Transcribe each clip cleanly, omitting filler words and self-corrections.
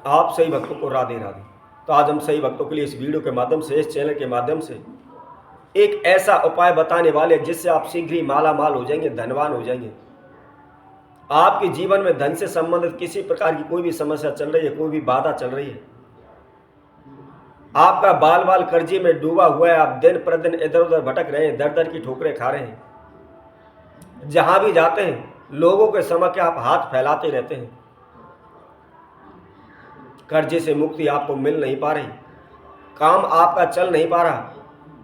आप सही भक्तों को राधे राधे। तो आज हम सही भक्तों के लिए इस वीडियो के माध्यम से, इस चैनल के माध्यम से एक ऐसा उपाय बताने वाले जिससे आप शीघ्र ही माला माल हो जाएंगे, धनवान हो जाएंगे। आपके जीवन में धन से संबंधित किसी प्रकार की कोई भी समस्या चल रही है, कोई भी बाधा चल रही है, आपका बाल बाल कर्जे में डूबा हुआ है, आप दिन प्रतिदिन इधर उधर भटक रहे हैं, दर दर की ठोकरें खा रहे हैं, जहां भी जाते हैं लोगों के समक्ष आप हाथ फैलाते रहते हैं, कर्जे से मुक्ति आपको मिल नहीं पा रही, काम आपका चल नहीं पा रहा,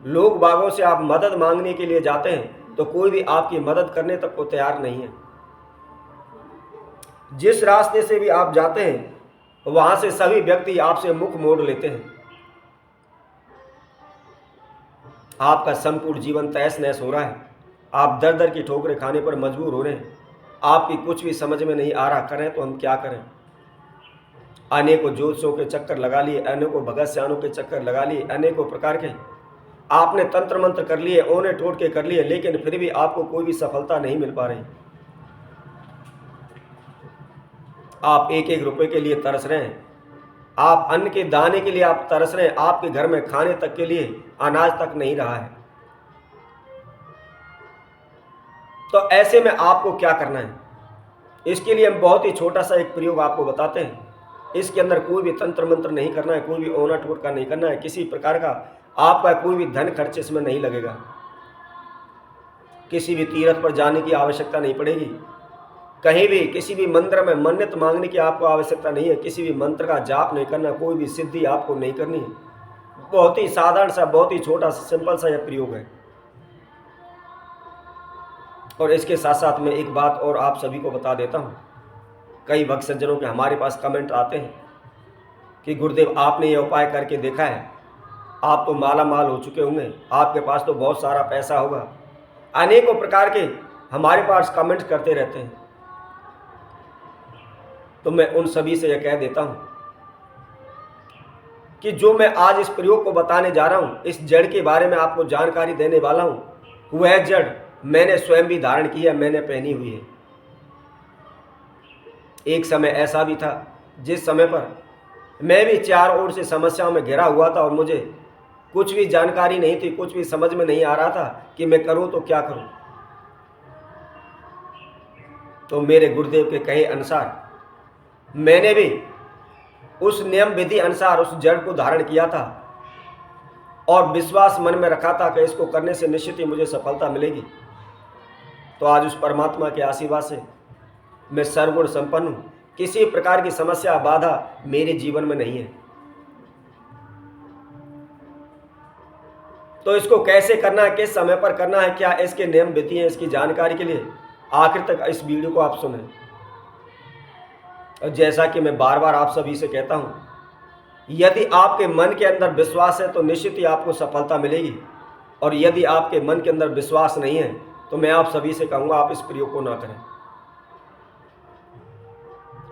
लोग बागों से आप मदद मांगने के लिए जाते हैं तो कोई भी आपकी मदद करने तक को तैयार नहीं है। जिस रास्ते से भी आप जाते हैं वहां से सभी व्यक्ति आपसे मुख मोड़ लेते हैं। आपका संपूर्ण जीवन तहस नहस हो रहा है, आप दर दर की ठोकरें खाने पर मजबूर हो रहे हैं, आपकी कुछ भी समझ में नहीं आ रहा, करें तो हम क्या करें। अनेकों ज्योतिषों के चक्कर लगा लिए, अनेकों भगत सियानों के चक्कर लगा लिए, अनेकों प्रकार के आपने तंत्र मंत्र कर लिए, ओने टोटके कर लिए, लेकिन फिर भी आपको कोई भी सफलता नहीं मिल पा रही। आप एक एक रुपए के लिए तरस रहे हैं, आप अन्न के दाने के लिए आप तरस रहे हैं, आपके घर में खाने तक के लिए अनाज तक नहीं रहा है। तो ऐसे में आपको क्या करना है, इसके लिए हम बहुत ही छोटा सा एक प्रयोग आपको बताते हैं। इसके अंदर कोई भी तंत्र मंत्र नहीं करना है, कोई भी ओना टोटका नहीं करना है, किसी प्रकार का आपका कोई भी धन खर्च इसमें नहीं लगेगा, किसी भी तीर्थ पर जाने की आवश्यकता नहीं पड़ेगी, कहीं भी किसी भी मंत्र में मन्नत मांगने की आपको आवश्यकता नहीं है, किसी भी मंत्र का जाप नहीं करना, कोई भी सिद्धि आपको नहीं करनी है। बहुत ही साधारण सा, बहुत ही छोटा सा, सिंपल सा यह प्रयोग है। और इसके साथ साथ मैं एक बात और आप सभी को बता देता हूँ। कई भक्त सज्जनों के हमारे पास कमेंट आते हैं कि गुरुदेव आपने ये उपाय करके देखा है, आप तो माला माल हो चुके होंगे, आपके पास तो बहुत सारा पैसा होगा, अनेकों प्रकार के हमारे पास कमेंट करते रहते हैं। तो मैं उन सभी से यह कह देता हूं कि जो मैं आज इस प्रयोग को बताने जा रहा हूं, इस जड़ के बारे में आपको जानकारी देने वाला हूं, वह जड़ मैंने स्वयं भी धारण की है, मैंने पहनी हुई है। एक समय ऐसा भी था जिस समय पर मैं भी चारों ओर से समस्याओं में घिरा हुआ था और मुझे कुछ भी जानकारी नहीं थी, कुछ भी समझ में नहीं आ रहा था कि मैं करूं तो क्या करूं। तो मेरे गुरुदेव के कहे अनुसार मैंने भी उस नियम विधि अनुसार उस जड़ को धारण किया था और विश्वास मन में रखा था कि इसको करने से निश्चित ही मुझे सफलता मिलेगी। तो आज उस परमात्मा के आशीर्वाद से मैं सर्वगुण संपन्न हूँ, किसी प्रकार की समस्या बाधा मेरे जीवन में नहीं है। तो इसको कैसे करना है, किस समय पर करना है, क्या इसके नियम विधि हैं, इसकी जानकारी के लिए आखिर तक इस वीडियो को आप सुनें। और जैसा कि मैं बार बार आप सभी से कहता हूं, यदि आपके मन के अंदर विश्वास है तो निश्चित ही आपको सफलता मिलेगी, और यदि आपके मन के अंदर विश्वास नहीं है तो मैं आप सभी से कहूंगा आप इस प्रयोग को ना करें।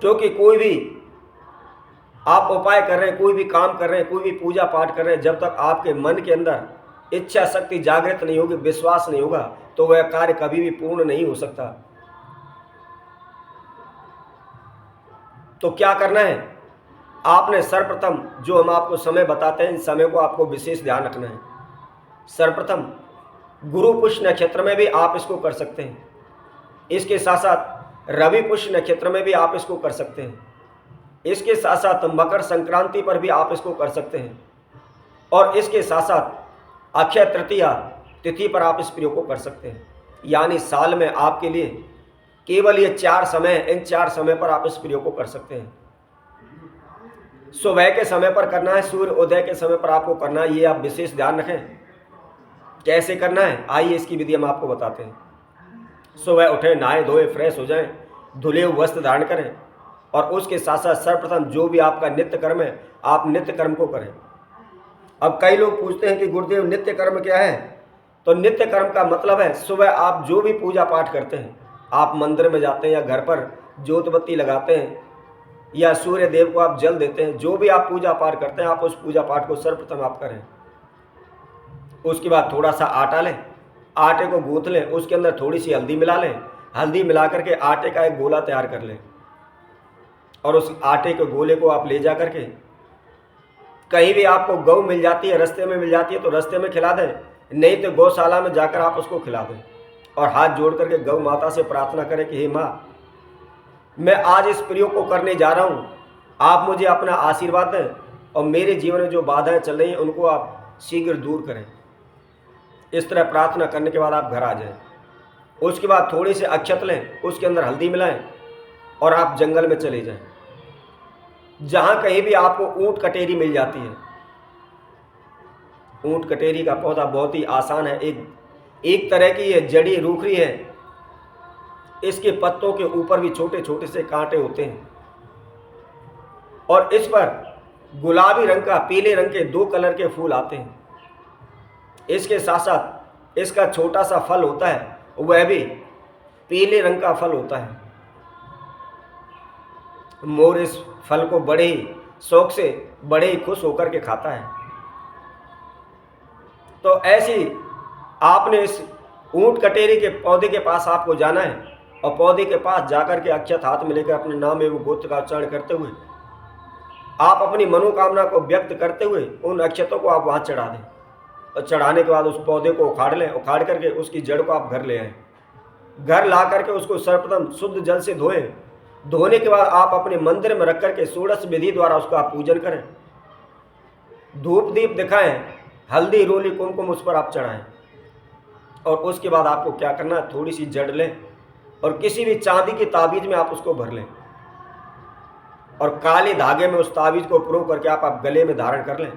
क्योंकि कोई भी आप उपाय कर रहे हैं, कोई भी काम कर रहे हैं, कोई भी पूजा पाठ कर रहे हैं, जब तक आपके मन के अंदर इच्छा शक्ति जागृत नहीं होगी, विश्वास नहीं होगा, तो वह कार्य कभी भी पूर्ण नहीं हो सकता। तो क्या करना है, आपने सर्वप्रथम जो हम आपको समय बताते हैं, इन समय को आपको विशेष ध्यान रखना है। सर्वप्रथम गुरु पुष्य नक्षत्र में भी आप इसको कर सकते हैं, इसके साथ साथ रवि पुष्य नक्षत्र में भी आप इसको कर सकते हैं, इसके साथ साथ मकर संक्रांति पर भी आप इसको कर सकते हैं, और इसके साथ साथ अक्षय तृतीया तिथि पर आप इस प्रयोग को कर सकते हैं। यानी साल में आपके लिए केवल ये 4 समय, इन 4 समय पर आप इस प्रयोग को कर सकते हैं। सुबह के समय पर करना है, सूर्य उदय के समय पर आपको करना है, ये आप विशेष ध्यान रखें। कैसे करना है, आइए इसकी विधि हम आपको बताते हैं। सुबह उठें, नहाए धोए, फ्रेश हो जाएं, धुले हुए वस्त्र धारण करें, और उसके साथ साथ सर्वप्रथम जो भी आपका नित्य कर्म है, आप नित्य कर्म को करें। अब कई लोग पूछते हैं कि गुरुदेव नित्य कर्म क्या है। तो नित्य कर्म का मतलब है सुबह आप जो भी पूजा पाठ करते हैं, आप मंदिर में जाते हैं या घर पर ज्योत बत्ती लगाते हैं या सूर्य देव को आप जल देते हैं, जो भी आप पूजा पाठ करते हैं, आप उस पूजा पाठ को सर्वप्रथम आप करें। उसके बाद थोड़ा सा आटा लें, आटे को गूंथ लें, उसके अंदर थोड़ी सी हल्दी मिला लें, हल्दी मिला करके आटे का एक गोला तैयार कर लें। और उस आटे के गोले को आप ले जा करके कहीं भी आपको गौ मिल जाती है, रास्ते में मिल जाती है तो रास्ते में खिला दें, नहीं तो गौशाला में जाकर आप उसको खिला दें और हाथ जोड़ करके गौ माता से प्रार्थना करें कि हे माँ, मैं आज इस प्रयोग को करने जा रहा हूँ, आप मुझे अपना आशीर्वाद दें और मेरे जीवन में जो बाधाएं चल रही हैं उनको आप शीघ्र दूर करें। इस तरह प्रार्थना करने के बाद आप घर आ जाएं। उसके बाद थोड़ी सी अक्षत लें, उसके अंदर हल्दी मिलाएं और आप जंगल में चले जाएं। जहाँ कहीं भी आपको ऊँट कटेरी मिल जाती है, ऊँट कटेरी का पौधा बहुत ही आसान है, एक तरह की ये जड़ी रूखरी है। इसके पत्तों के ऊपर भी छोटे छोटे से कांटे होते हैं और इस पर गुलाबी रंग का, पीले रंग के 2 कलर के फूल आते हैं। इसके साथ साथ इसका छोटा सा फल होता है, वह भी पीले रंग का फल होता है। मोर इस फल को बड़े ही शौक से, बड़े ही खुश होकर के खाता है। तो ऐसी आपने इस ऊंट कटेरी के पौधे के पास आपको जाना है और पौधे के पास जाकर के अक्षत हाथ में लेकर अपने नाम एवं गोत्र का उच्चारण करते हुए आप अपनी मनोकामना को व्यक्त करते हुए उन अक्षतों को आप वहाँ चढ़ा दें और चढ़ाने के बाद उस पौधे को उखाड़ लें। उखाड़ करके उसकी जड़ को आप घर ले आएँ। घर ला करके उसको सर्वप्रथम शुद्ध जल से धोएं। धोने के बाद आप अपने मंदिर में रख करके षोडश विधि द्वारा उसका आप पूजन करें, धूप दीप दिखाएं, हल्दी रोली कुमकुम उस पर आप चढ़ाएं। और उसके बाद आपको क्या करना है, थोड़ी सी जड़ लें और किसी भी चांदी की ताबीज में आप उसको भर लें और काले धागे में उस ताबीज को प्रो करके आप गले में धारण कर लें।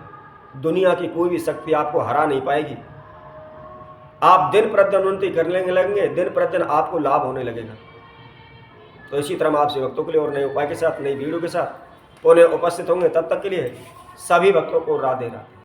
दुनिया की कोई भी शक्ति आपको हरा नहीं पाएगी। आप दिन प्रतिदिन उन्नति करने लगेंगे, दिन प्रतिदिन आपको लाभ होने लगेगा। तो इसी तरह हम आपसे भक्तों के लिए और नए उपाय के साथ, नई वीडियो के साथ पुनः उपस्थित होंगे। तब तक के लिए सभी भक्तों को राधे राधे।